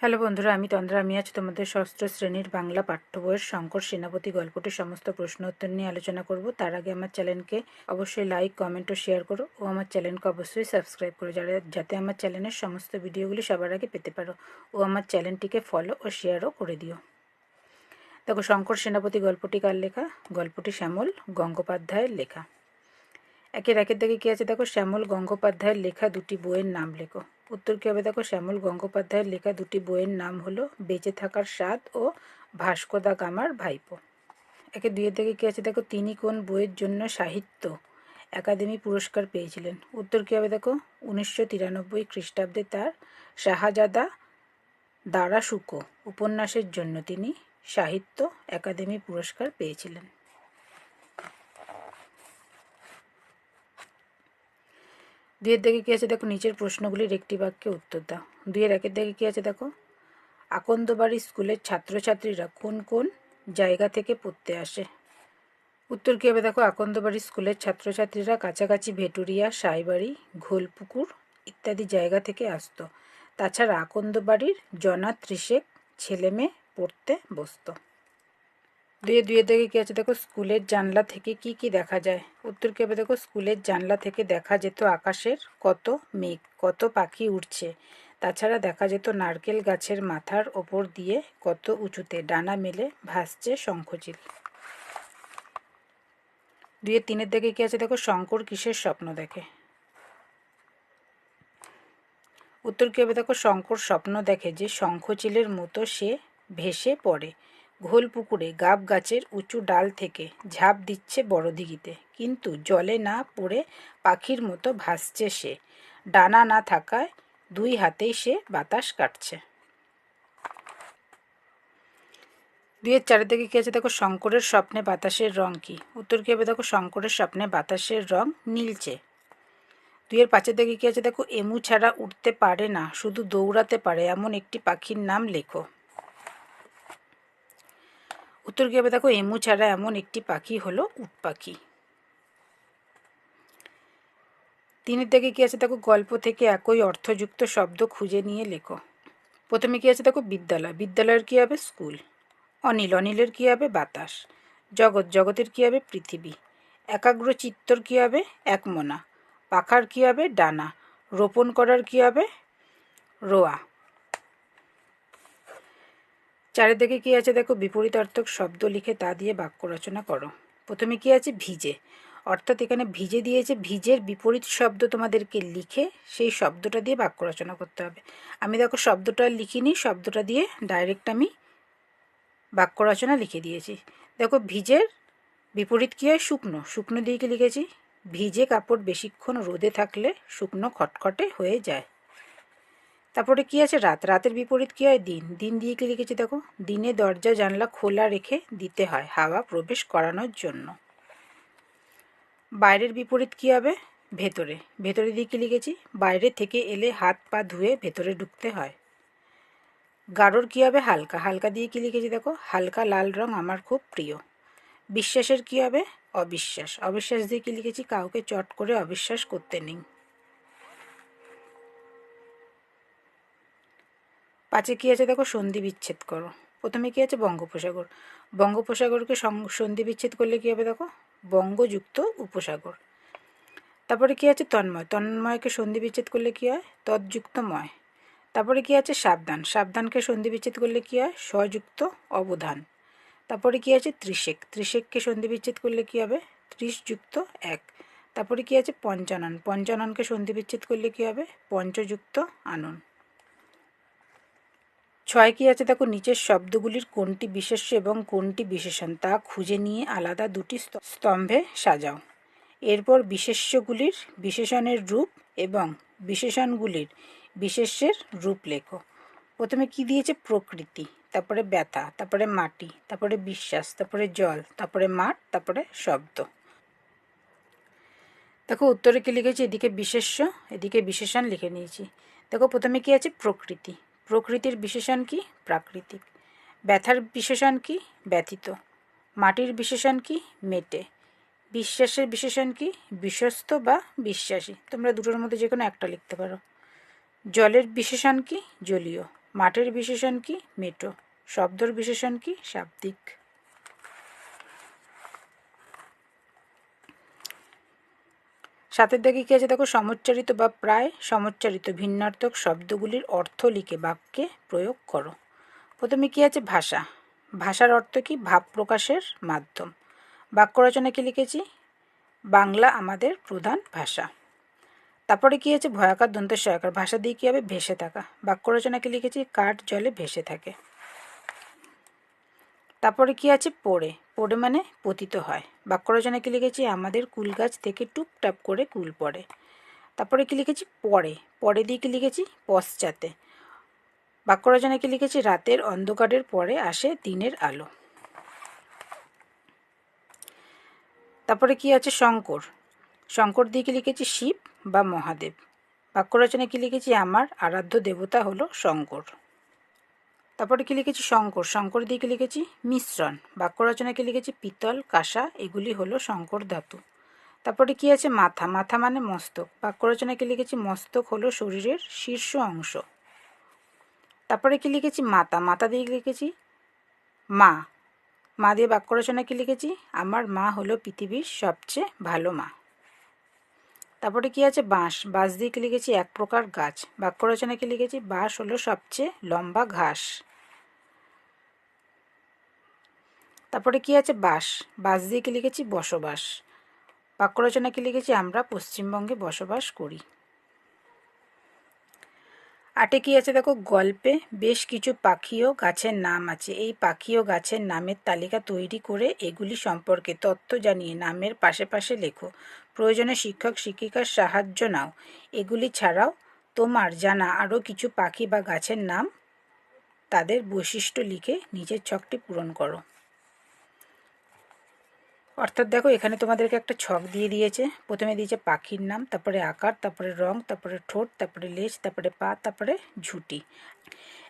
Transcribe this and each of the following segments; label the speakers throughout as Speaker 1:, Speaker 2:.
Speaker 1: Hello বন্ধুরা, আমি তন্দ্রা। আমি আজ তোমাদের ষষ্ঠ শ্রেণীর বাংলা পাঠ্য বইয়ের শঙ্কর সেনাপতি গল্পটির সমস্ত প্রশ্ন উত্তর নিয়ে আলোচনা করব। তার আগে আমার চ্যানেলকে অবশ্যই লাইক, কমেন্ট ও শেয়ার করো ও আমার চ্যানেলকে অবশ্যই সাবস্ক্রাইব করো, যাতে আমার চ্যানেলের সমস্ত ভিডিওগুলি সবার আগে পেতে পারো, ও আমার চ্যানেলটিকে ফলো ও শেয়ারও করে দিও। দেখো, শঙ্কর সেনাপতি গল্পটি কার লেখা? গল্পটি শ্যামল গঙ্গোপাধ্যায়ের লেখা। একের দিকে কী আছে দেখো, শ্যামল গঙ্গোপাধ্যায়ের লেখা দুটি বইয়ের নাম লেখো। উত্তর কী হবে দেখো, শ্যামল গঙ্গোপাধ্যায়ের লেখা দুটি বইয়ের নাম হলো বেঁচে থাকার স্বাদ ও ভাস্কো দা গামার ভাইপো। দুইয়ের দিকে কী আছে দেখো, তিনি কোন বইয়ের জন্য সাহিত্য একাডেমি পুরস্কার পেয়েছিলেন? উত্তর কী হবে দেখো, 1993 খ্রিস্টাব্দে তার শাহজাদা দারাশুকো উপন্যাসের জন্য তিনি সাহিত্য একাডেমি পুরস্কার পেয়েছিলেন। দুইয়ের দিকে কী আছে দেখো, নিচের প্রশ্নগুলির একটি বাক্যে উত্তর দাও। দুইয়ের দিকে কী আছে দেখো, আকন্দবাড়ি স্কুলের ছাত্রছাত্রীরা কোন কোন জায়গা থেকে পড়তে আসে? উত্তর কী হবে দেখো, আকন্দবাড়ি স্কুলের ছাত্রছাত্রীরা কাছাকাছি ভেটুরিয়া, সাইবাড়ি, ঘোলপুকুর ইত্যাদি জায়গা থেকে আসতো। তাছাড়া আকন্দবাড়ির জনা 30 ছেলেমেয়ে পড়তে বসতো। দুইয়ের দিকে কী আছে দেখো, স্কুলের জানলা থেকে কি কি দেখা যায়? উত্তর কী হবে দেখো, স্কুলের জানলা থেকে দেখা যেত আকাশের কত মেঘ, কত পাখি উড়ছে। তাছাড়া দেখা যেত নারকেল গাছের মাথার ওপর দিয়ে কত উঁচুতে ডানা মেলে ভাসছে শঙ্খচিল। তিনের দিকে কী আছে দেখো, শঙ্কর কিসের স্বপ্ন দেখে? উত্তর কী হবে দেখো, শঙ্কর স্বপ্ন দেখে যে শঙ্খচিলের মতো সে ভেসে পড়ে ঘোলপুকুরে গাব গাছের উঁচু ডাল থেকে ঝাঁপ দিচ্ছে বড় দিঘিতে, কিন্তু জলে না পড়ে পাখির মতো ভাসছে সে। ডানা না থাকায় দুই হাতেই সে বাতাস কাটছে। চারের দিকে কী আছে দেখো, শঙ্করের স্বপ্নে বাতাসের রং কী? উত্তর কী হবে দেখো, শঙ্করের স্বপ্নে বাতাসের রং নীলচে। পাঁচের দিকে কী আছে দেখো, এমু ছাড়া উঠতে পারে না, শুধু দৌড়াতে পারে এমন একটি পাখির নাম লেখো। উত্তর কী হবে দেখো, এমু ছাড়া এমন একটি পাখি হলো উট পাখি। তিনের দিকে কী আছে দেখো, গল্প থেকে একই অর্থযুক্ত শব্দ খুঁজে নিয়ে লেখো। প্রথমে কী আছে দেখো, বিদ্যালয়, বিদ্যালয়ের কী হবে? স্কুল। অনিল, অনিলের কী হবে? বাতাস। জগৎ, জগতের কী হবে? পৃথিবী। একাগ্র চিত্তর কী হবে? একমনা। পাখার কী হবে? ডানা। রোপণ করার কী হবে? রোয়া। চারিদিকে কী আছে দেখো, বিপরীতার্থক শব্দ লিখে তা দিয়ে বাক্য রচনা করো। প্রথমে কী আছে? ভিজে, অর্থাৎ এখানে ভিজে দিয়েছে, ভিজের বিপরীত শব্দ তোমাদেরকে লিখে সেই শব্দটা দিয়ে বাক্য রচনা করতে হবে। আমি দেখো শব্দটা লিখিনি, শব্দটা দিয়ে ডাইরেক্ট আমি বাক্য রচনা লিখে দিয়েছি। দেখো, ভিজের বিপরীত কী হয়? শুকনো। শুকনো দিয়ে কি লিখেছি? ভিজে কাপড় বেশিক্ষণ রোদে থাকলে শুকনো খটখটে হয়ে যায়। তারপরে কি আছে? রাত, রাতের বিপরীত কী হয়? দিন। দিন দিয়ে কি লিখেছি দেখো, দিনে দরজা জানলা খোলা রেখে দিতে হয় হাওয়া প্রবেশ করানোর জন্য। বাইরের বিপরীত কী হবে? ভেতরে। ভেতরে দিয়ে কি লিখেছি? বাইরে থেকে এলে হাত পা ধুয়ে ভেতরে ঢুকতে হয়। গাঢ়র কী হবে? হালকা। হালকা দিয়ে কি লিখেছি দেখো, হালকা লাল রং আমার খুব প্রিয়। বিশ্বাসের কী হবে? অবিশ্বাস। অবিশ্বাস দিয়ে কি লিখেছি? কাউকে চট করে অবিশ্বাস করতে নেই। পাঁচে কী আছে দেখো, সন্ধি বিচ্ছেদ করো। প্রথমে কী আছে? বঙ্গোপসাগর। বঙ্গোপসাগরকে সন্ধি বিচ্ছেদ করলে কী হবে দেখো, বঙ্গযুক্ত উপসাগর। তারপরে কী আছে? তন্ময়। তন্ময়কে সন্ধি বিচ্ছেদ করলে কী হয়? তৎযুক্ত ময়। তারপরে কী আছে? সাবধান। সাবধানকে সন্ধি বিচ্ছেদ করলে কী হয়? সযুক্ত অবধান। তারপরে কী আছে? ত্রিশেক। ত্রিশেককে সন্ধি বিচ্ছেদ করলে কী হবে? ত্রিশযুক্ত এক। তারপরে কী আছে? পঞ্চানন। পঞ্চাননকে সন্ধি বিচ্ছেদ করলে কী হবে? পঞ্চযুক্ত আনন। ছয় কী আছে দেখো, নিচের শব্দগুলির কোনটি বিশেষ্য এবং কোনটি বিশেষণ তা খুঁজে নিয়ে আলাদা দুটি স্তম্ভে সাজাও। এরপর বিশেষ্যগুলির বিশেষণের রূপ এবং বিশেষণগুলির বিশেষ্যের রূপ লেখো। প্রথমে কি দিয়েছে? প্রকৃতি, তারপরে ব্যথা, তারপরে মাটি, তারপরে বিশ্বাস, তারপরে জল, তারপরে মাঠ, তারপরে শব্দ। দেখো উত্তরে কি লিখেছি? এদিকে বিশেষ্য, এদিকে বিশেষণ লিখে নিয়েছি। দেখো প্রথমে কি আছে? প্রকৃতি। প্রকৃতির বিশেষণ কি? প্রাকৃতিক। ব্যথার বিশেষণ কি? ব্যথিত। মাটির বিশেষণ কি? মেটে। বিশ্বাসের বিশেষণ কি? বিশ্বস্ত বা বিশ্বাসী। তোমরা দুটোর মধ্যে যে কোনো একটা লিখতে পারো। জলের বিশেষণ কি? জলীয়। মাঠের বিশেষণ কি? মেটো। শব্দর বিশেষণ কি? শাব্দিক। সাতের দাগে কি আছে দেখো, সমুচ্চারিত বা প্রায় সমুচ্চারিত ভিন্নার্থক শব্দগুলির অর্থ লিখে বাক্যে প্রয়োগ করো। প্রথমে কি আছে? ভাষা। ভাষার অর্থ কি? ভাব প্রকাশের মাধ্যম। বাক্য রচনা কি লিখেছি? বাংলা আমাদের প্রধান ভাষা। তারপরে কি আছে? ভয়াকার দন্ত সহায়কার। ভাষা দিয়ে কী হবে? ভেসে থাকা। বাক্য রচনা কি লিখেছি? কাঠ জলে ভেসে থাকে। তারপরে কি আছে? পড়ে। পড়ে মানে পতিত হয়। বাক্য রচনা কি লিখেছি? আমাদের কুল গাছ থেকে টুপটাপ করে কুল পড়ে। তারপরে কি লিখেছি? পরে। পরে দিয়ে কি লিখেছি? পশ্চাতে। বাক্য রচনা কি লিখেছি? রাতের অন্ধকারের পরে আসে দিনের আলো। তারপরে কি আছে? শঙ্কর। শঙ্কর দিয়ে কি লিখেছি? শিব বা মহাদেব। বাক্য রচনা কি লিখেছি? আমার আরাধ্য দেবতা হলো শঙ্কর। তারপরে কি লিখেছি? শঙ্কর। শঙ্কর দিয়ে কি লিখেছি? মিশ্রণ। বাক্য রচনা কি লিখেছি? পিতল, কাঁসা এগুলি হলো শঙ্কর ধাতু। তারপরে কি আছে? মাথা। মাথা মানে মস্তক। বাক্য রচনা কি লিখেছি? মস্তক হলো শরীরের শীর্ষ অংশ। তারপরে কি লিখেছি? মাতা। মাতা দিয়ে লিখেছি মা। মা দিয়ে বাক্য রচনা কি লিখেছি? আমার মা হলো পৃথিবীর সবচেয়ে ভালো মা। তারপরে কি আছে? বাঁশ। বাঁশ দিয়ে কি লিখেছি? এক প্রকার গাছ। বাক্য রচনা কি লিখেছি? বাঁশ হলো সবচেয়ে লম্বা ঘাস। তারপরে কি আছে? বাস। বাস দিয়ে কি লিখেছি? বসবাস। বাক্য রচনা কি লিখেছি? আমরা পশ্চিমবঙ্গে বসবাস করি। আটে কি আছে দেখো, গল্পে বেশ কিছু পাখি ও গাছের নাম আছে। এই পাখি ও গাছের নামের তালিকা তৈরি করে এগুলি সম্পর্কে তথ্য জানিয়ে নামের পাশে পাশে লেখো। প্রয়োজনে শিক্ষক শিক্ষিকার সাহায্য নাও। এগুলি ছাড়াও তোমার জানা আরও কিছু পাখি বা গাছের নাম, তাদের বৈশিষ্ট্য লিখে নিজের ছকটি পূরণ করো। অর্থাৎ দেখো, এখানে তোমাদেরকে একটা ছক দিয়ে দিয়েছে। প্রথমে দিয়েছে পাখির নাম, তারপরে আকার, তারপরে রং, তারপরে ঠোঁট, তারপরে লেজ, তারপরে পা, তারপরে ঝুঁটি।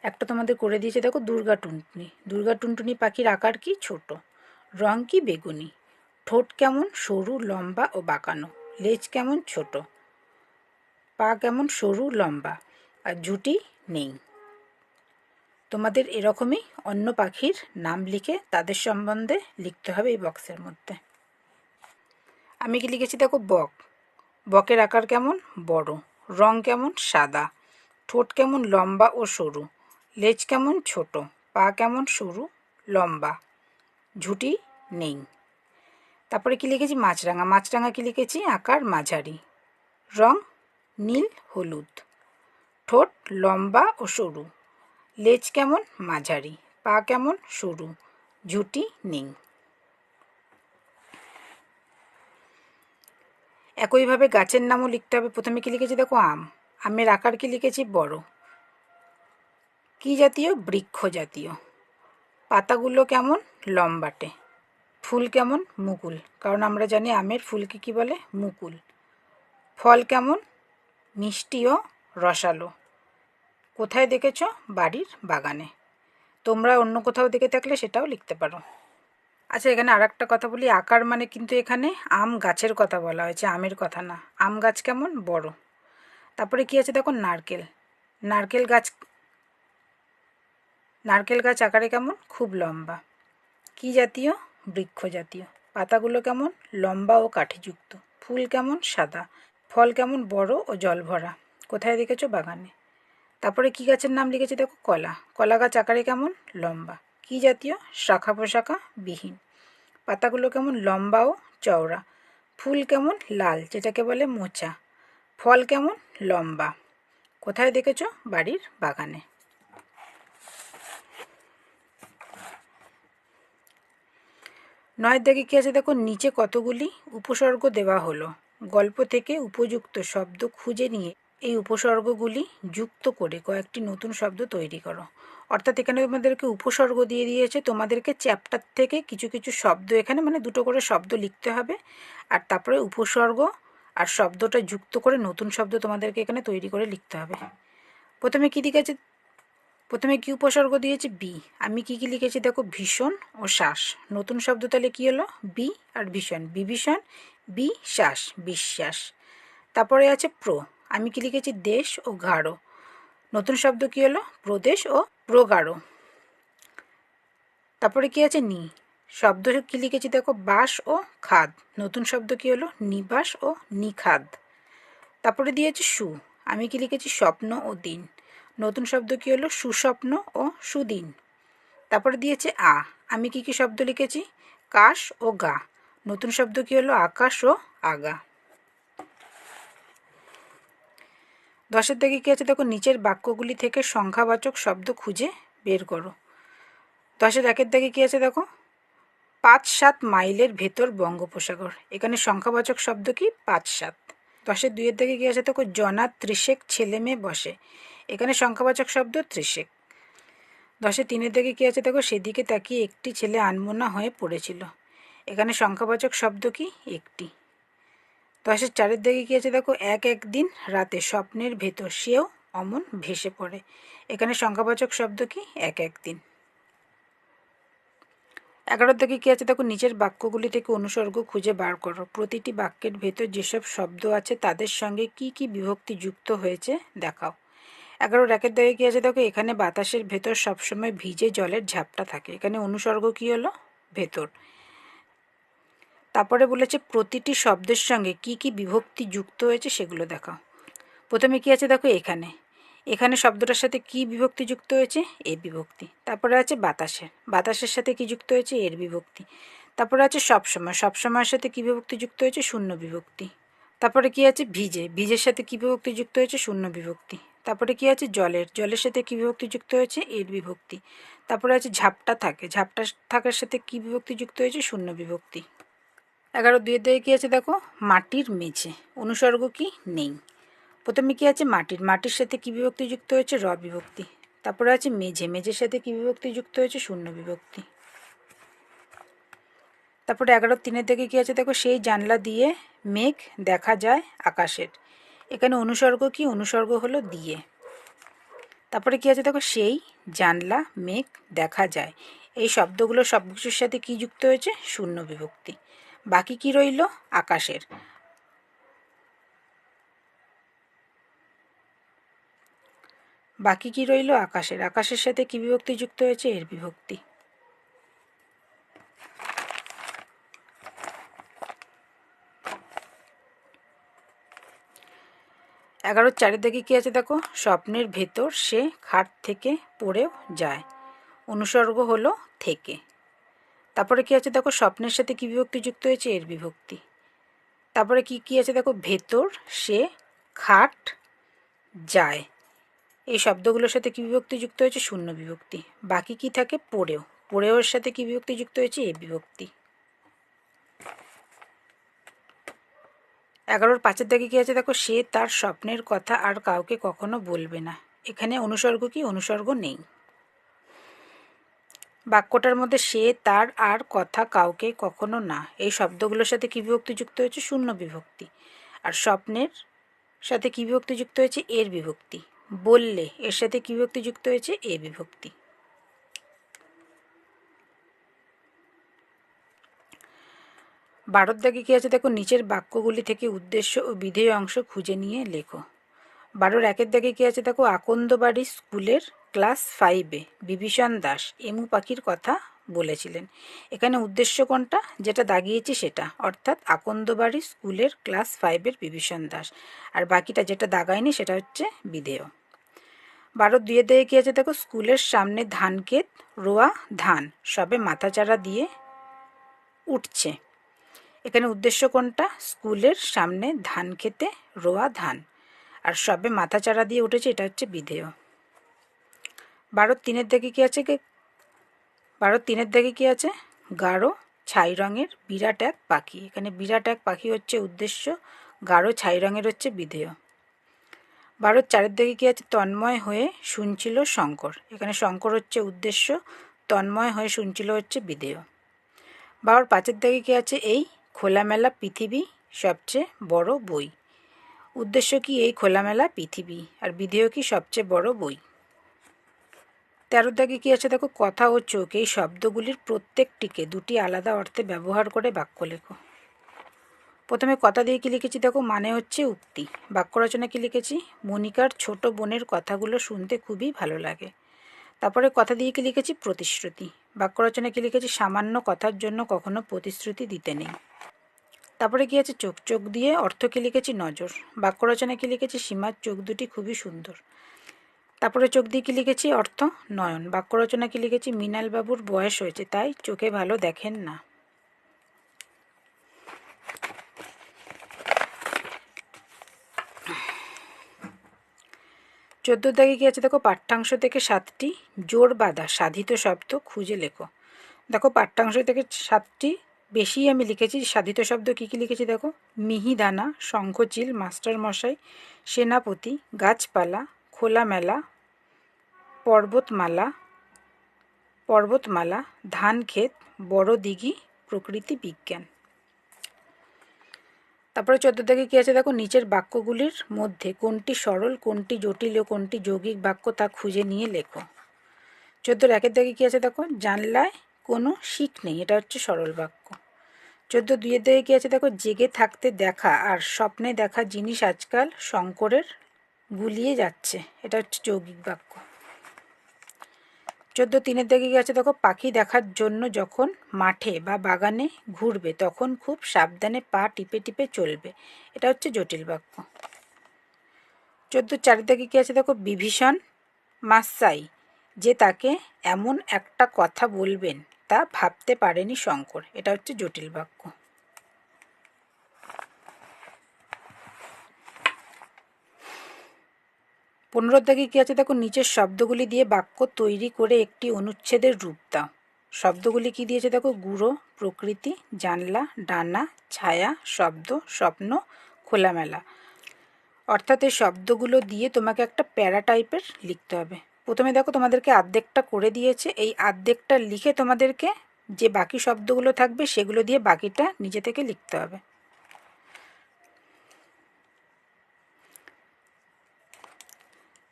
Speaker 1: একটা তোমাদের করে দিয়েছে দেখো, দুর্গা টুনটুনি। দুর্গা টুনটুনি পাখির আকার কি? ছোট। রং কি? বেগুনি। ঠোঁট কেমন? সরু, লম্বা ও বাঁকানো। লেজ কেমন? ছোট। পা কেমন? সরু, লম্বা। আর ঝুঁটি নেই। তোমাদের এরকমই অন্য পাখির নাম লিখে তাদের সম্বন্ধে লিখতে হবে এই বক্সের মধ্যে। আমি কি লিখেছি দেখো, বক। বকের আকার কেমন? বড়। রং কেমন? সাদা। ঠোঁট কেমন? লম্বা ও সরু। লেজ কেমন? ছোট। পা কেমন? সরু, লম্বা। ঝুঁটি নেই। তারপরে কি লিখেছি? মাছরাঙা। মাছরাঙা কি লিখেছি? আকার মাঝারি। রং নীল হলুদ। ঠোঁট লম্বা ও সরু। লেজ কেমন? মাঝারি। পা কেমন? সরু। ঝুঁটি নেই। একইভাবে গাছের নামও লিখতে হবে। প্রথমে কি লিখেছি দেখো, আম। আমের আকার কি লিখেছি? বড়। কি জাতীয়? বৃক্ষ জাতীয়। পাতাগুলো কেমন? লম্বাটে। ফুল কেমন? মুকুল। কারণ আমরা জানি আমের ফুলকে কি বলে? মুকুল। ফল কেমন? মিষ্টি ও রসালো। কোথায় দেখেছ? বাড়ির বাগানে। তোমরা অন্য কোথাও দেখে থাকলে সেটাও লিখতে পারো। আচ্ছা, এখানে আর একটা কথা বলি। আকার মানে কিন্তু এখানে আম গাছের কথা বলা হয়েছে, আমের কথা না। আম গাছ কেমন? বড়। তারপরে কি আছে দেখো, নারকেল। নারকেল গাছ। নারকেল গাছ আকারে কেমন? খুব লম্বা। কি জাতীয়? বৃক্ষ জাতীয়। পাতাগুলো কেমন? লম্বা ও কাঠিযুক্ত। ফুল কেমন? সাদা। ফল কেমন? বড় ও জল ভরা। কোথায় দেখেছো? বাগানে। তারপরে কি গাছের নাম লিখেছি দেখো, কলা। কলা গাছ আকারে কেমন? লম্বা। কি জাতীয়? শাখা প্রশাখা বিহীন। পাতাগুলো কেমন? লম্বা ও চওড়া। ফুল কেমন? লাল, যেটাকে বলে মোচা। ফল কেমন? লম্বা। কোথায় দেখেছো? বাড়ির বাগানে। নয়ের দাগে কী আছে দেখো, নিচে কতগুলি উপসর্গ দেওয়া হলো। গল্প থেকে উপযুক্ত শব্দ খুঁজে নিয়ে এই উপসর্গগুলি যুক্ত করে কয়েকটি নতুন শব্দ তৈরি করো। অর্থাৎ এখানে তোমাদেরকে উপসর্গ দিয়ে দিয়েছে, তোমাদেরকে চ্যাপ্টার থেকে কিছু কিছু শব্দ, এখানে মানে দুটো করে শব্দ লিখতে হবে, আর তারপরে উপসর্গ আর শব্দটা যুক্ত করে নতুন শব্দ তোমাদেরকে এখানে তৈরি করে লিখতে হবে। প্রথমে কী দিকে আছে? প্রথমে কি উপসর্গ দিয়েছি? বি। আমি কি কি লিখেছি দেখো, ভীষণ ও শ্বাস। নতুন শব্দ তাহলে কি হলো? বি আর ভীষণ। বিভীষণ, বিশ্বাস, বিশ্বাস। তারপরে আছে প্র। আমি কি লিখেছি? দেশ ও গাঢ়। নতুন শব্দ কি হলো? প্রদেশ ও প্রগাঢ়। তারপরে কি আছে? নি। শব্দ কি লিখেছি দেখো? বাস ও খাদ। নতুন শব্দ কি হলো? নিবাস ও নিখাদ। তারপরে দিয়েছে সু। আমি কি লিখেছি? স্বপ্ন ও দিন। নতুন শব্দ কি হলো? সুস্বপ্ন ও সুদিন। তারপরে দিয়েছে আ। আমি কি কি শব্দ লিখেছি? কাশ ও গা। নতুন শব্দ কি হলো? আকাশ ও আগা। 10 দাগে কি আছে দেখো? নিচের বাক্যগুলি থেকে সংখ্যাবাচক শব্দ খুঁজে বের করো। 10-1 দাগে কি আছে দেখো? 5-7 মাইলের ভেতর বঙ্গোপসাগর। এখানে সংখ্যাবাচক শব্দ কি? 5-7। 10-2 দাগে কি আছে দেখো? জনা 30 ছেলে মেয়ে বসে। এখানে সংখ্যাবাচক শব্দ 30। 10-3 দাগে কি আছে দেখো? সেদিকে তাকিয়ে একটি ছেলে আনমনা হয়ে পড়েছিল। এখানে সংখ্যাবাচক শব্দ কি? একটি। 10-4 দাগে কি আছে দেখো? একদিন রাতে স্বপ্নের ভেতর সেও অমন ভেসে পড়ে। এখানে সংখ্যাবাচক শব্দ কি? একদিন। 11 দাগে কি আছে দেখো? নিচের বাক্যগুলি থেকে অনুসর্গ খুঁজে বার করো। প্রতিটি বাক্যের ভেতর যেসব শব্দ আছে তাদের সঙ্গে কি কি বিভক্তি যুক্ত হয়েছে দেখাও। 11-1 দাগে কি আছে দেখো? এখানে বাতাসের ভেতর সবসময় ভিজে জলের ঝাপটা থাকে। এখানে অনুসর্গ কি হলো? ভেতর। তারপরে বলেছে প্রতিটি শব্দের সঙ্গে কি কি বিভক্তি যুক্ত হয়েছে সেগুলো দেখাও। প্রথমে কি আছে দেখো? এখানে শব্দটার সাথে কি বিভক্তি যুক্ত হয়েছে? এ বিভক্তি। তারপরে আছে বাতাসের। বাতাসের সাথে কি যুক্ত হয়েছে? এর বিভক্তি। তারপরে আছে সবসময়। সবসময়ের সাথে কি বিভক্তি যুক্ত হয়েছে? শূন্য বিভক্তি। তারপরে কি আছে? ভিজে। ভিজের সাথে কি বিভক্তি যুক্ত হয়েছে? শূন্য বিভক্তি। তারপরে কি আছে? জলের। জলের সাথে কি বিভক্তি যুক্ত হয়েছে? এর বিভক্তি। তারপরে আছে ঝাপটা থাকে। ঝাপটা থাকার সাথে কি বিভক্তি যুক্ত হয়েছে? শূন্য বিভক্তি। 11-2 দাগে কি আছে দেখো? মাটির মেঝে। অনুসর্গ কি? নেই। প্রথমে কি আছে? মাটির। মাটির সাথে কি বিভক্তি যুক্ত হয়েছে? র বিভক্তি। তারপরে আছে মেঝে। মেঝের সাথে কি বিভক্তি যুক্ত হয়েছে? শূন্য বিভক্তি। তারপরে 11-3 দাগে কি আছে দেখো? সেই জানলা দিয়ে মেঘ দেখা যায় আকাশের। এখানে অনুসর্গ কি? অনুসর্গ হলো দিয়ে। তারপরে কি আছে দেখো? সেই জানলা মেঘ দেখা যায়। এই শব্দগুলো সবকিছুর সাথে কি যুক্ত হয়েছে? শূন্য বিভক্তি। বাকি কি রইল? আকাশের। বাকি কি রইল? আকাশের। আকাশের সাথে কি বিভক্তি যুক্ত হয়েছে? এর বিভক্তি। 11-4 দাগে কি আছে দেখো? স্বপ্নের ভেতর সে খাট থেকে পড়েও যায়। অনুসর্গ হলো থেকে। তারপরে কি আছে দেখো? স্বপ্নের সাথে কি বিভক্তি যুক্ত হয়েছে? এর বিভক্তি। তারপরে কি আছে দেখো? ভেতর সে খাট যায়। এই শব্দগুলোর সাথে কি বিভক্তি যুক্ত হয়েছে? শূন্য বিভক্তি। বাকি কি থাকে? পড়েও। পড়েও এর সাথে কি বিভক্তি যুক্ত হয়েছে? এ বিভক্তি। 11-5 দাগে কি আছে দেখো? সে তার স্বপ্নের কথা আর কাউকে কখনো বলবে না। এখানে অনুসর্গ কি? অনুসর্গ নেই। বাক্যটার মধ্যে সে তার আর কথা কাউকে কখনো না এই শব্দগুলোর সাথে কি বিভক্তি যুক্ত হয়েছে? শূন্য বিভক্তি। আর স্বপ্নের সাথে কি বিভক্তি যুক্ত হয়েছে? এর বিভক্তি। বললে এর সাথে কি বিভক্তি যুক্ত হয়েছে? এ বিভক্তি। 12 দাগে কি আছে দেখো? নিচের বাক্যগুলি থেকে উদ্দেশ্য ও বিধেয় অংশ খুঁজে নিয়ে লেখো। 12-1 দাগে কি আছে দেখো? আকন্দবাড়ি স্কুলের ক্লাস 5-এ বিভীষণ দাস এমু পাখির কথা বলেছিলেন। এখানে উদ্দেশ্য কোনটা? যেটা দাগিয়েছি সেটা, অর্থাৎ আকন্দবাড়ি স্কুলের ক্লাস 5-এর বিভীষণ দাস। আর বাকিটা যেটা দাগায়নি সেটা হচ্ছে বিধেয়। 12-2 দাগে কি আছে দেখো? স্কুলের সামনে ধান ক্ষেত, রোয়া ধান সবে মাথাচাড়া দিয়ে উঠছে। এখানে উদ্দেশ্য কোনটা? স্কুলের সামনে ধান খেতে রোয়া ধান আর সবে মাথাচাড়া দিয়ে উঠেছে, এটা হচ্ছে বিধেয়। 12-3 দাগে কি আছে? 12-3 দাগে কি আছে? গাঢ় ছাই রঙের বিরাট এক পাখি। এখানে বিরাট এক পাখি হচ্ছে উদ্দেশ্য, গাঢ় ছাই রঙের হচ্ছে বিধেয়। 12-4 দাগে কি আছে? তন্ময় হয়ে শুনছিল শঙ্কর। এখানে শঙ্কর হচ্ছে উদ্দেশ্য, তন্ময় হয়ে শুনছিল হচ্ছে বিধেয়। 12-5 দাগে কি আছে? এই খোলামেলা পৃথিবী সবচেয়ে বড় বই। উদ্দেশ্য কি? এই খোলামেলা পৃথিবী। আর বিধেয় কি? সবচেয়ে বড় বই। 13 দাগে কি আছে দেখো? কথা ও চোখ এই শব্দগুলির প্রত্যেকটিকে দুটি আলাদা অর্থে ব্যবহার করে বাক্য লেখো। প্রথমে কথা দিয়ে কি লিখেছি দেখো, মানে হচ্ছে উক্তি। বাক্য রচনা কি লিখেছি, মনিকার ছোট বোনের কথাগুলো শুনতে খুবই ভালো লাগে। তারপরে কথা দিয়ে কি লিখেছি, প্রতিশ্রুতি। বাক্য রচনা কি লিখেছি, সামান্য কথার জন্য কখনো প্রতিশ্রুতি দিতে নেই। তারপরে কি আছে, চোখ। চোখ দিয়ে অর্থ কি লিখেছি, নজর। বাক্য রচনা কি লিখেছি, সীমার চোখ দুটি খুবই সুন্দর। তারপরে চোখ দিয়ে কি লিখেছি, অর্থ নয়ন। বাক্য রচনা কি লিখেছি, মৃণালবাবুর বয়স হয়েছে তাই চোখে ভালো দেখেন না। 14 দাগে কি আছে দেখো, পাঠ্যাংশ থেকে 7টি জোর বাঁধা সাধিত শব্দ খুঁজে লেখো। দেখো পাঠ্যাংশ থেকে 7টি বেশি আমি লিখেছি। সাধিত শব্দ কি কি লিখেছি দেখো, মিহিদানা, শঙ্খচিল, মাস্টারমশাই, সেনাপতি, গাছপালা, খোলামেলা, পর্বতমালা, ধানক্ষেত, বড় দিঘি, প্রকৃতি বিজ্ঞান। তারপরে 14 দাগে কী আছে দেখো, নিচের বাক্যগুলির মধ্যে কোনটি সরল, কোনটি জটিল ও কোনটি যৌগিক বাক্য তা খুঁজে নিয়ে লেখো। 14 একের দাগে কী আছে দেখো, জানলায় কোনো শিক নেই, এটা হচ্ছে সরল বাক্য। 14 দুইয়ের দাগে কী আছে দেখো, জেগে থাকতে দেখা আর স্বপ্নে দেখা জিনিস আজকাল শঙ্করের গুলিয়ে যাচ্ছে, এটা হচ্ছে যৌগিক বাক্য। 14 তিনের দাগে কী আছে দেখো, পাখি দেখার জন্য যখন মাঠে বা বাগানে ঘুরবে তখন খুব সাবধানে পা টিপে টিপে চলবে, এটা হচ্ছে জটিল বাক্য। 14 চারের দাগে কী আছে দেখো, বিভীষণ মাসাই যে তাকে এমন একটা কথা বলবেন তা ভাবতে পারেনি শঙ্কর, এটা হচ্ছে জটিল বাক্য। 15 দাগে কী আছে দেখো, নিচের শব্দগুলি দিয়ে বাক্য তৈরি করে একটি অনুচ্ছেদের রূপ দাও। শব্দগুলি কি দিয়েছে দেখো, গুঁড়ো, প্রকৃতি, জানলা, ডানা, ছায়া, শব্দ, স্বপ্ন, খোলামেলা। অর্থাৎ এই শব্দগুলো দিয়ে তোমাকে একটা প্যারা টাইপের লিখতে হবে। প্রথমে দেখো তোমাদেরকে আর্ধেকটা করে দিয়েছে, এই আর্ধেকটা লিখে তোমাদেরকে যে বাকি শব্দগুলো থাকবে সেগুলো দিয়ে বাকিটা নিজে থেকে লিখতে হবে।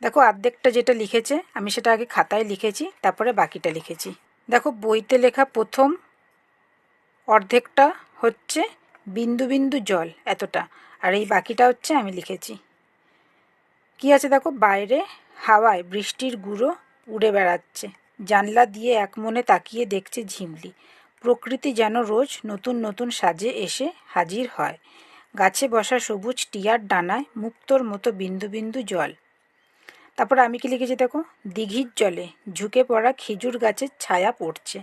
Speaker 1: দেখো আর্ধেকটা যেটা লিখেছে আমি সেটা আগে খাতায় লিখেছি, তারপরে বাকিটা লিখেছি। দেখো বইতে লেখা প্রথম অর্ধেকটা হচ্ছে বিন্দু বিন্দু জল এতটা, আর এই বাকিটা হচ্ছে আমি লিখেছি। কি আছে দেখো, বাইরে হাওয়ায় বৃষ্টির গুঁড়ো উড়ে বেড়াচ্ছে, জানলা দিয়ে এক মনে তাকিয়ে দেখছে ঝিমলি, প্রকৃতি যেন রোজ নতুন নতুন সাজে এসে হাজির হয়, গাছে বসা সবুজ টিয়ার ডানায় মুক্তোর মতো বিন্দু বিন্দু জল। তারপর আমি কি লিখেছি দেখো, দিঘির জলে ঝুঁকে পড়া খেজুর গাছের ছায়া পড়ছে,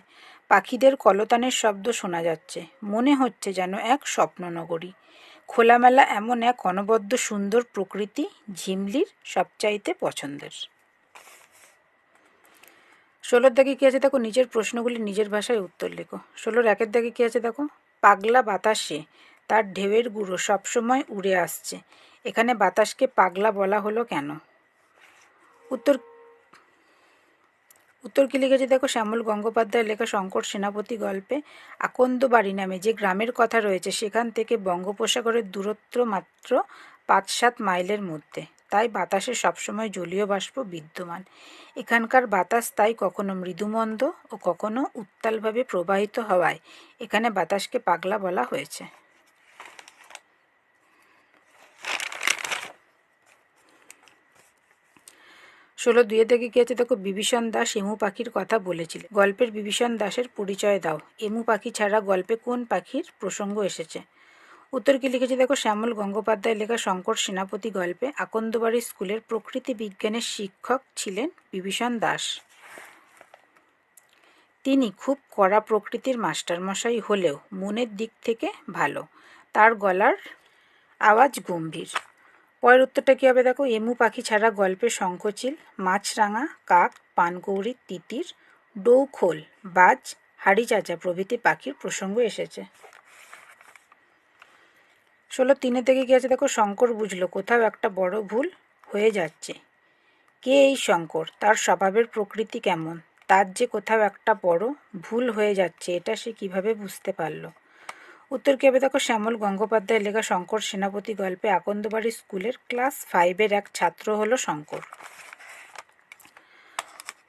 Speaker 1: পাখিদের কলতানের শব্দ শোনা যাচ্ছে, মনে হচ্ছে যেন এক স্বপ্ননগরী, খোলামেলা এমন এক অনবদ্য সুন্দর প্রকৃতি ঝিমলির সবচাইতে পছন্দের। 16 দাগে কী আছে দেখো, নিজের প্রশ্নগুলি নিজের ভাষায় উত্তর লেখো। 16 একের দাগে কী আছে দেখো, পাগলা বাতাসে তার ঢেউয়ের গুঁড়ো সবসময় উড়ে আসছে, এখানে বাতাসকে পাগলা বলা হলো কেন। উত্তর কি লিখেছে দেখো, শ্যামল গঙ্গোপাধ্যায়ের লেখা শঙ্কর সেনাপতি গল্পে আকন্দবাড়ি নামে যে গ্রামের কথা রয়েছে সেখান থেকে বঙ্গোপসাগরের দূরত্ব মাত্র 5-7 মাইলের মধ্যে, তাই বাতাসে সবসময় জলীয় বাষ্প বিদ্যমান, এখানকার বাতাস তাই কখনো মৃদুমন্দ ও কখনো উত্তালভাবে প্রবাহিত হওয়ায় এখানে বাতাসকে পাগলা বলা হয়েছে। 16 দুইয়ের দাগে কী আছে দেখো, বিভীষণ দাস এমু পাখির কথা বলেছিলেন, গল্পের বিভীষণ দাসের পরিচয় দাও, এমু পাখি ছাড়া গল্পে কোন পাখির প্রসঙ্গ এসেছে। উত্তর কি লিখেছে দেখো, শ্যামল গঙ্গোপাধ্যায় লেখা শঙ্কর সেনাপতি গল্পে আকন্দবাড়ি স্কুলের প্রকৃতি বিজ্ঞানের শিক্ষক ছিলেন বিভীষণ দাস, তিনি খুব কড়া প্রকৃতির মাস্টারমশাই হলেও মনের দিক থেকে ভালো, তার গলার আওয়াজ গম্ভীর। পরের উত্তরটা কী হবে দেখো, এমু পাখি ছাড়া গল্পে শঙ্খচিল, মাছরাঙা, কাক, পানকৌড়ি, তিতির, ডৌখোল, বাজ, হাড়ি চাচা প্রভৃতি পাখির প্রসঙ্গ এসেছে। 16 তিনের থেকে কী আছে দেখো, শঙ্কর বুঝলো কোথাও একটা বড় ভুল হয়ে যাচ্ছে, কে এই শঙ্কর, তার স্বভাবের প্রকৃতি কেমন, তার যে কোথাও একটা বড় ভুল হয়ে যাচ্ছে এটা সে কিভাবে বুঝতে পারল। উত্তর কী হবে দেখো, শ্যামল গঙ্গোপাধ্যায়ের লেখা শঙ্কর সেনাপতি গল্পে আকন্দবাড়ি স্কুলের ক্লাস 5-এর এক ছাত্র হলো শঙ্কর।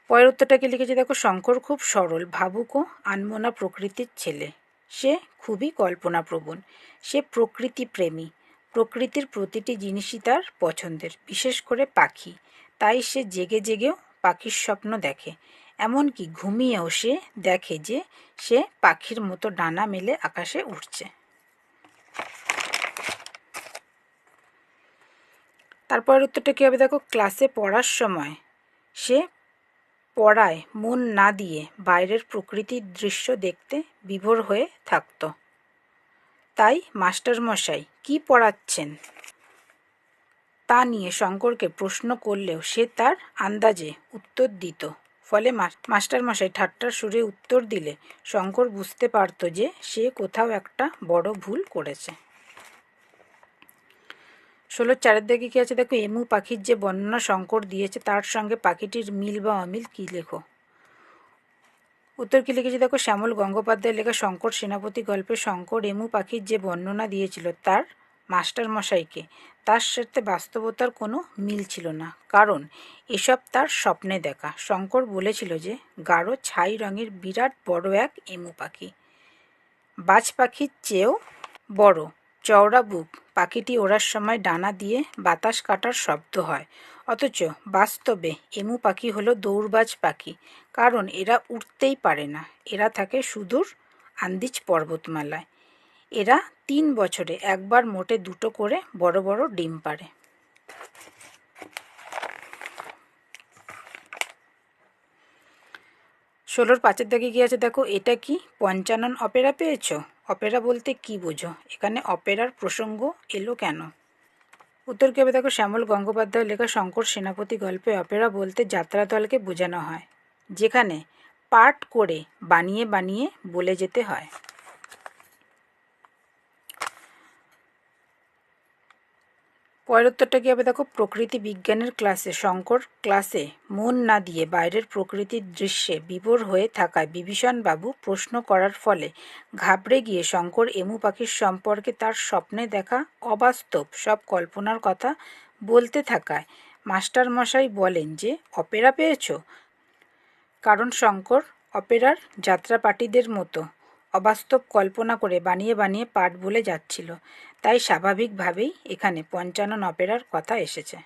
Speaker 1: পরের উত্তরটাকে লিখেছি দেখো, শঙ্কর খুব সরল, ভাবুক ও আনমনা প্রকৃতির ছেলে, সে খুবই কল্পনাপ্রবণ। সে প্রকৃতিপ্রেমী। প্রকৃতির প্রতিটি জিনিসই তার পছন্দের, বিশেষ করে পাখি। তাই সে জেগে জেগেও পাখির স্বপ্ন দেখে। এমনকি ঘুমিয়েও সে দেখে যে সে পাখির মতো ডানা মেলে আকাশে উড়ছে। তারপরের উত্তরটা কী হবে দেখো, ক্লাসে পড়ার সময় সে পড়ায় মন না দিয়ে বাইরের প্রকৃতির দৃশ্য দেখতে বিভোর হয়ে থাকত। তাই মাস্টারমশাই কী পড়াচ্ছেন তা নিয়ে শঙ্করকে প্রশ্ন করলেও সে তার আন্দাজে উত্তর দিত। ফলে মাস্টারমশাই ঠাট্টার সুরে উত্তর দিলে শঙ্কর বুঝতে পারত যে সে কোথাও একটা বড় ভুল করেছে। 16-4 দাগে কী আছে দেখো, এমু পাখির যে বর্ণনা শঙ্কর দিয়েছে তার সঙ্গে পাখিটির মিল বা অমিল কী লেখো। উত্তর কী লিখেছে দেখো, শ্যামল গঙ্গোপাধ্যায়ের লেখা শঙ্কর সেনাপতি গল্পে শঙ্কর এমু পাখির যে বর্ণনা দিয়েছিল তার মাস্টারমশাইকে, তার সাথে বাস্তবতার কোনো মিল ছিল না, কারণ এসব তার স্বপ্নে দেখা। শঙ্কর বলেছিল যে গাঢ় ছাই রঙের বিরাট বড় এক এমু পাখি, বাজ পাখির চেয়েও বড়, চওড়া বুক। পাখিটি ওড়ার সময় ডানা দিয়ে বাতাস কাটার শব্দ হয়, অথচ বাস্তবে এমু পাখি হলো দৌড়বাজ পাখি, কারণ এরা উড়তেই পারে না। এরা থাকে সুদূর আন্দিজ পর্বতমালায়। এরা 3 বছরে একবার মোটে 2টো করে বড় বড় ডিম পাড়ে। 16-5 দাগে কী আছে দেখো, এটা কি পঞ্চানন অপেরা পেয়েছো? অপেরা বলতে কি বোঝো? এখানে অপেরার প্রসঙ্গ এলো কেন? উত্তর কী হবে দেখো, শ্যামল গঙ্গোপাধ্যায়ের লেখা শঙ্কর সেনাপতি গল্পে অপেরা বলতে যাত্রা দলকে বোঝানো হয়, যেখানে পাঠ করে বানিয়ে বানিয়ে বলে যেতে হয়। পরের উত্তরটা কী হবে দেখো, প্রকৃতি বিজ্ঞানের ক্লাসে শঙ্কর ক্লাসে মন না দিয়ে বাইরের প্রকৃতির দৃশ্যে বিভোর হয়ে থাকায় বিভীষণবাবু প্রশ্ন করার ফলে ঘাবড়ে গিয়ে শঙ্কর এমু পাখির সম্পর্কে তার স্বপ্নে দেখা অবাস্তব সব কল্পনার কথা বলতে থাকায় মাস্টারমশাই বলেন যে অপেরা পেয়েছো, কারণ শঙ্কর অপেরার যাত্রাপার্টিদের মতো অবাস্তব কল্পনা করে বানিয়ে বানিয়ে পাঠ বলে যাচ্ছিল। তাই স্বাভাবিকভাবেই এখানে পঞ্চানন অপেরার কথা এসেছে।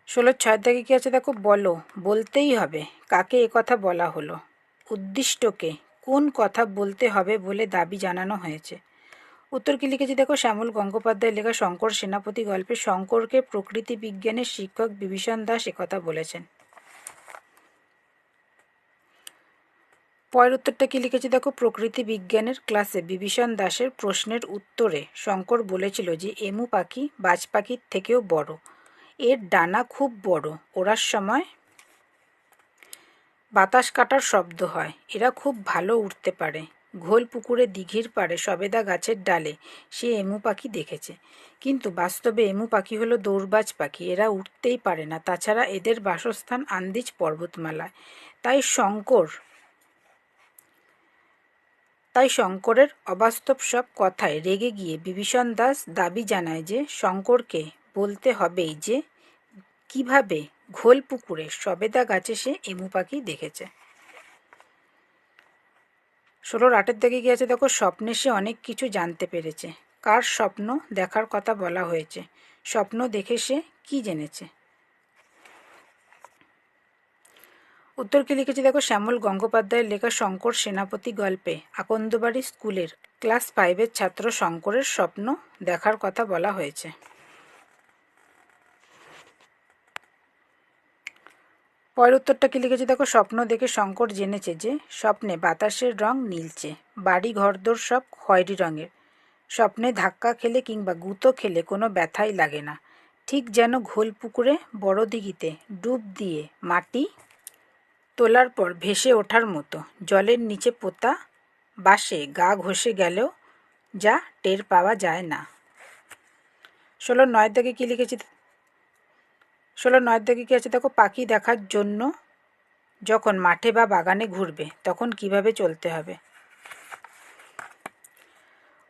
Speaker 1: 16-6 দাগে কী আছে দেখো, বলো, বলতেই হবে, কাকে একথা বলা হলো? উদ্দিষ্টকে কোন কথা বলতে হবে বলে দাবি জানানো হয়েছে। উত্তর কী লিখেছি দেখো, শ্যামল গঙ্গোপাধ্যায়ের লেখা শঙ্কর সেনাপতি গল্পে শঙ্করকে প্রকৃতি বিজ্ঞানের শিক্ষক বিভীষণ দাস একথা বলেছেন। পরের উত্তরটা কী লিখেছি দেখো, প্রকৃতি বিজ্ঞানের ক্লাসে বিভীষণ দাসের প্রশ্নের উত্তরে শঙ্কর বলেছিল যে এমু পাখি বাজ পাখির থেকেও বড়, এর ডানা খুব বড়, ওড়ার সময় বাতাস কাটার শব্দ হয়, এরা খুব ভালো উড়তে পারে। ঘোল পুকুরে দিঘির পাড়ে সবেদা গাছের ডালে সে এমু পাখি দেখেছে, কিন্তু বাস্তবে এমু পাখি হলো দৌড়বাজ পাখি, এরা উঠতেই পারে না। তাছাড়া এদের বাসস্থান আন্দিজ পর্বতমালায়। তাই শঙ্করের অবাস্তব সব কথায় রেগে গিয়ে বিভীষণ দাস দাবি জানায় যে শঙ্করকে বলতে হবেই যে কিভাবে ঘোল পুকুরে সবেদা গাছে সে এমু পাখি দেখেছে। 16-8 দাগে গিয়ে আছে দেখো, স্বপ্নে সে অনেক কিছু জানতে পেরেছে। কার স্বপ্ন দেখার কথা বলা হয়েছে? স্বপ্ন দেখে সে কি জেনেছে? উত্তর কী লিখেছি দেখো, শ্যামল গঙ্গোপাধ্যায়ের লেখা শঙ্কর সেনাপতি গল্পে আকন্দবাড়ি স্কুলের ক্লাস 5-এর ছাত্র শঙ্করের স্বপ্ন দেখার কথা বলা হয়েছে। পরের উত্তরটা কী লিখেছি দেখো, স্বপ্ন দেখে শঙ্কর জেনেছে যে স্বপ্নে বাতাসের রং নীলচে, বাড়ি ঘরদোর সব খয়েরি রঙের। স্বপ্নে ধাক্কা খেলে কিংবা গুঁতো খেলে কোনো ব্যথাই লাগে না, ঠিক যেন ঘোল পুকুরে বড় দিঘিতে ডুব দিয়ে মাটি তোলার পর ভেসে ওঠার মতো। জলের নিচে পোতা বাসে গা ঘষে গেলেও যা টের পাওয়া যায় না। 16-9 দাগে কী লিখেছি 16-9 দাগে কী আছে দেখো, পাখি দেখার জন্য যখন মাঠে বা বাগানে ঘুরবে তখন কিভাবে চলতে হবে।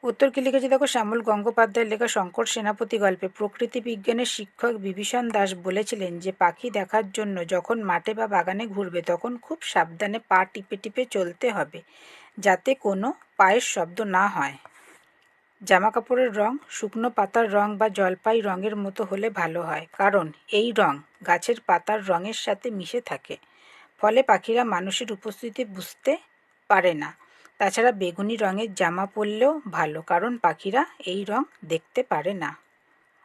Speaker 1: উত্তর কি লিখেছে দেখো, শ্যামল গঙ্গোপাধ্যায়ের লেখা শঙ্কর সেনাপতি গল্পে প্রকৃতি বিজ্ঞানের শিক্ষক বিভীষণ দাস বলেছিলেন যে পাখি দেখার জন্য যখন মাঠে বা বাগানে ঘুরবে তখন খুব সাবধানে পা টিপে টিপে চলতে হবে, যাতে কোনো পায়ের শব্দ না হয়। জামা কাপড়ের রং শুকনো পাতার রং বা জলপাই রঙের মতো হলে ভালো হয়, কারণ এই রং গাছের পাতার রঙের সাথে মিশে থাকে, ফলে পাখিরা মানুষের উপস্থিতি বুঝতে পারে না। তাছাড়া বেগুনি রঙের জামা পরলেও ভালো, কারণ পাখিরা এই রং দেখতে পারে না।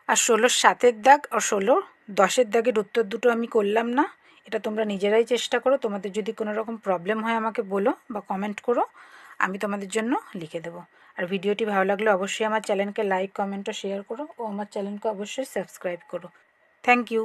Speaker 1: আর 16 7-এর দাগ আর 16 10-এর দাগের উত্তর দুটো আমি করলাম না, এটা তোমরা নিজেরাই চেষ্টা করো। তোমাদের যদি কোনো রকম প্রবলেম হয় আমাকে বলো বা কমেন্ট করো, আমি তোমাদের জন্য লিখে দেবো। আর ভিডিওটি ভালো লাগলে অবশ্যই আমার চ্যানেলকে লাইক কমেন্ট ও শেয়ার করো ও আমার চ্যানেলকে অবশ্যই সাবস্ক্রাইব করো। Thank you.